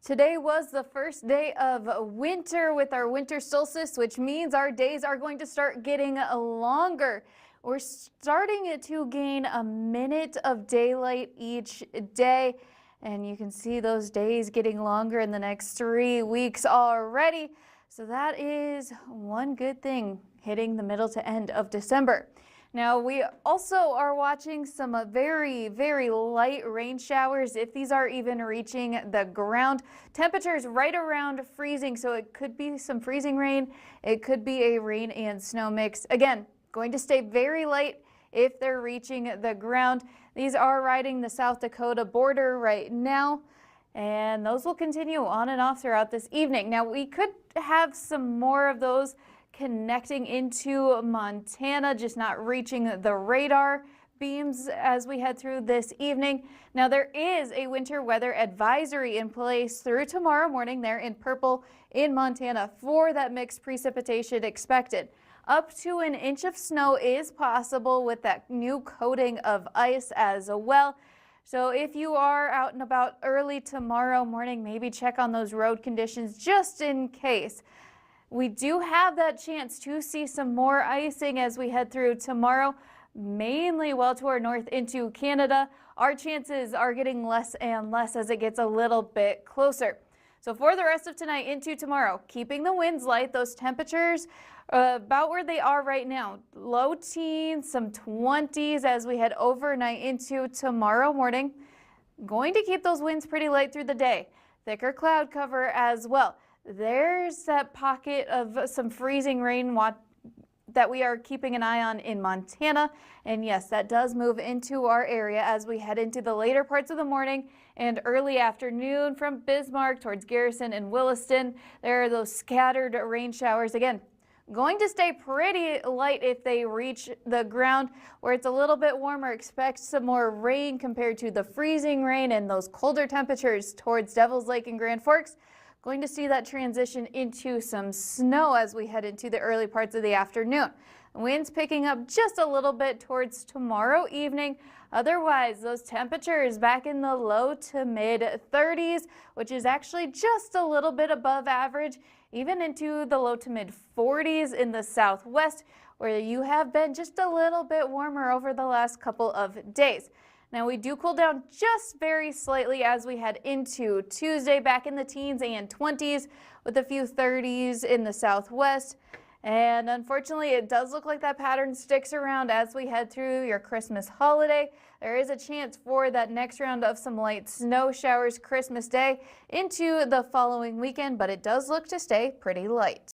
Today was the first day of winter with our winter solstice, which means our days are going to start getting longer. We're starting to gain a minute of daylight each day, and you can see those days getting longer in the next 3 weeks already. So that is one good thing hitting the middle to end of December. Now, we also are watching some very, very light rain showers, if these are even reaching the ground. Temperatures right around freezing, so it could be some freezing rain. It could be a rain and snow mix. Again, going to stay very light if they're reaching the ground. These are riding the South Dakota border right now, and those will continue on and off throughout this evening. Now, we could have some more of those connecting into Montana, just not reaching the radar beams as we head through this evening. Now, there is a winter weather advisory in place through tomorrow morning there in purple in Montana for that mixed precipitation expected. Up to an inch of snow is possible with that new coating of ice as well. So if you are out and about early tomorrow morning, maybe check on those road conditions just in case. We do have that chance to see some more icing as we head through tomorrow, mainly well to our north into Canada. Our chances are getting less and less as it gets a little bit closer. So for the rest of tonight into tomorrow, keeping the winds light, those temperatures about where they are right now. Low teens, some 20s as we head overnight into tomorrow morning. Going to keep those winds pretty light through the day. Thicker cloud cover as well. There's that pocket of some freezing rain that we are keeping an eye on in Montana. And yes, that does move into our area as we head into the later parts of the morning and early afternoon from Bismarck towards Garrison and Williston. There are those scattered rain showers. Again, going to stay pretty light if they reach the ground where it's a little bit warmer. Expect some more rain compared to the freezing rain and those colder temperatures towards Devil's Lake and Grand Forks. Going to see that transition into some snow as we head into the early parts of the afternoon. Winds picking up just a little bit towards tomorrow evening. Otherwise, those temperatures back in the low to mid 30s, which is actually just a little bit above average, even into the low to mid 40s in the southwest, where you have been just a little bit warmer over the last couple of days. Now, we do cool down just very slightly as we head into Tuesday, back in the teens and 20s with a few 30s in the southwest. And unfortunately, it does look like that pattern sticks around as we head through your Christmas holiday. There is a chance for that next round of some light snow showers Christmas Day into the following weekend, but it does look to stay pretty light.